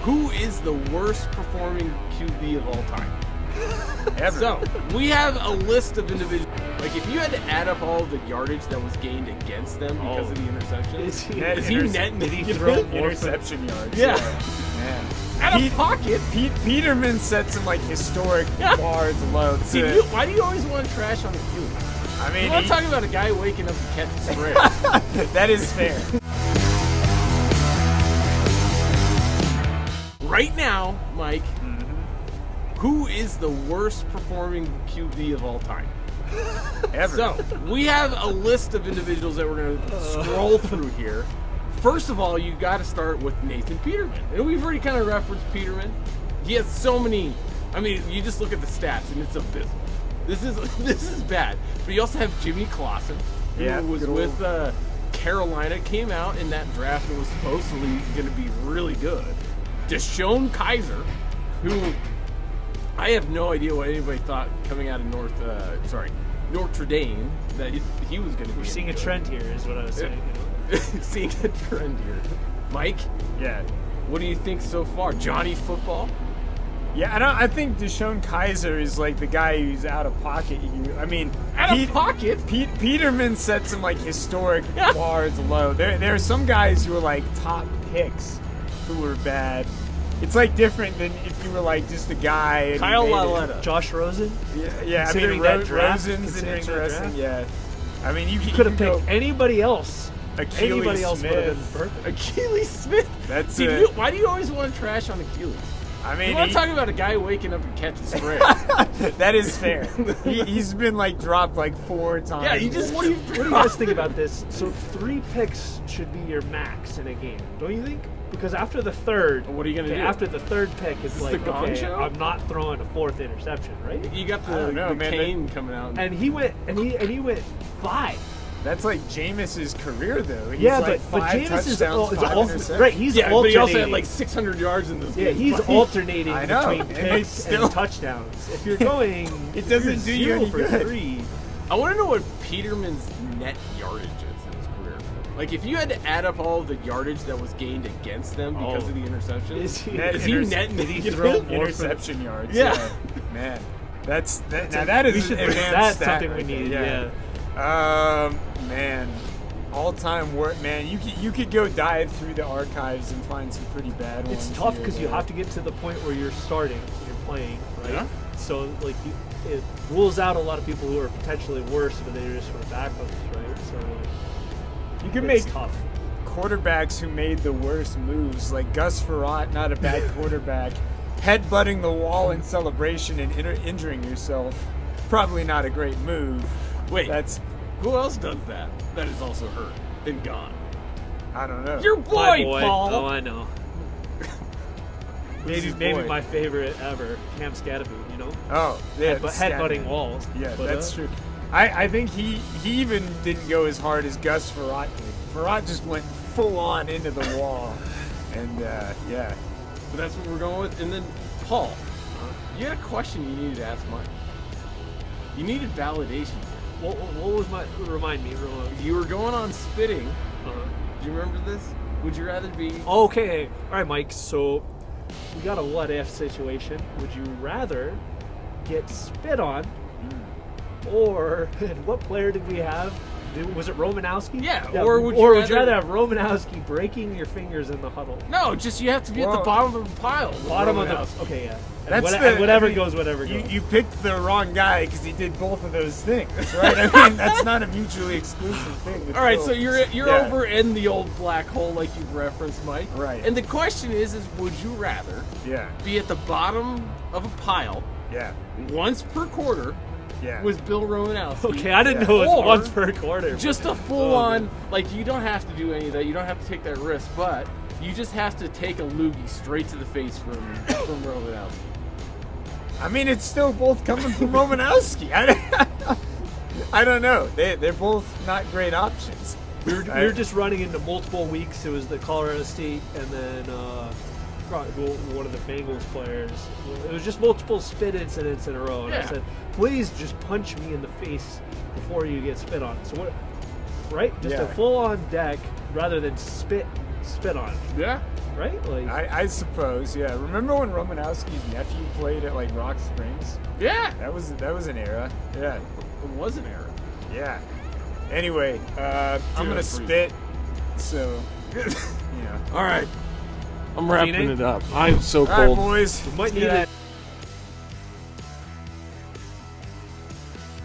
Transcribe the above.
Who is the worst performing QB of all time? Ever. So, we have a list of individuals. Like, if you had to add up all the yardage that was gained against them because of the interceptions, is he netting? Did he throw interception yards? Yeah. Man. Out of pocket. Peterman set some like historic bars low. See, why do you always want to trash on the QB? I mean, you want to talk about a guy waking up to catch a spread. That is fair. Right now, Mike, who is the worst performing QB of all time? Ever. So, we have a list of individuals that we're going to scroll through here. First of all, you got to start with Nathan Peterman. And we've already kind of referenced Peterman. He has so many. I mean, you just look at the stats, and it's abysmal. This is bad. But you also have Jimmy Clausen, who was with Carolina, came out in that draft and was supposedly going to be really good. Deshaun Kaiser, who I have no idea what anybody thought coming out of Notre Dame that he was going to be. We're seeing a trend here, is what I was saying. Seeing a trend here. Mike? Yeah. What do you think so far? Johnny Football? Yeah, I think Deshaun Kaiser is like the guy who's out of pocket. Out of pocket? Peterman set some like historic bars low. There are some guys who are like top picks who were bad. It's like different than if you were like just a guy. Kyle Lauletta. Josh Rosen? Yeah. Considering that draft, Rosen's an interesting. Yeah. I mean, you could have picked anybody else. Anybody else would have been perfect. Achilles Smith? That's why do you always want to trash on Achilles? I mean, you want to talk about a guy waking up and catching spread. That is fair. He's been like dropped like 4 times. Yeah, you just what do you guys think about this? So 3 picks should be your max in a game, don't you think? Because after the third, what are you gonna do? After the third pick, it's like, okay, show? I'm not throwing a 4th interception, right? You got the Kane coming out, and he went 5. That's like Jameis's career, though. He's yeah, like but 5 touchdowns, is right. He's alternating. But he also had like 600 yards in this game. Yeah, he's alternating between and picks and touchdowns. If you're going, it doesn't do you any for good. 3. I want to know what Peterman's net yardage is in his career. Like, if you had to add up all the yardage that was gained against them because of the interceptions, is he netting? Did he throw interception yards? Yeah. Man, that is that's something we need. Yeah. Man, all-time work. Man, you could go dive through the archives and find some pretty bad ones. It's tough because you have to get to the point where you're starting, you're playing, right? Yeah. So like it rules out a lot of people who are potentially worse, but they're just sort of backups, right? So you can make tough quarterbacks who made the worst moves, like Gus Frerotte, not a bad quarterback, headbutting the wall in celebration and injuring yourself. Probably not a great move. Wait, who else does that? That is also hurt and gone. I don't know. Your boy, Paul. Oh, I know. maybe my favorite ever, Cam Scadaboo. You know? Oh, yeah. Headbutting walls. Yeah, that's true. I think he even didn't go as hard as Gus Frerotte did. Frerotte just went full on into the wall, and yeah. But that's what we're going with. And then Paul, you had a question you needed to ask Mike. You needed validation. What was remind me? You were going on spitting. Do you remember this? Would you rather be... Okay. All right, Mike. So we got a what-if situation. Would you rather get spit on or... And what player did we have? Was it Romanowski? Yeah. Or would you rather have Romanowski breaking your fingers in the huddle? No, just you have to be at the bottom of the pile. Bottom of the... Okay, yeah. Whatever goes. You picked the wrong guy because he did both of those things, right? I mean, that's not a mutually exclusive thing. All right, so you're over in the old black hole like you've referenced, Mike. Right. And the question is would you rather be at the bottom of a pile once per quarter with Bill Romanowski? Okay, I didn't know it was once per quarter. Just a full-on, like, you don't have to do any of that. You don't have to take that risk, but you just have to take a loogie straight to the face from Romanowski. I mean, it's still both coming from Romanowski. I don't know. They're both not great options. We were just running into multiple weeks. It was the Colorado State and then one of the Bengals players. It was just multiple spit incidents in a row. And I said, please just punch me in the face before you get spit on. So what? Right? Just a full-on deck rather than spit on. Yeah. right? Like, I suppose, yeah. Remember when Romanowski's nephew played at like Rock Springs? Yeah, That was an era. Yeah, it was an era. yeah. Anyway, I'm gonna I'm spit. So, you know. All right, I'm wrapping Fine. it up. I'm so All right, cold. boys. we might See need ya. it.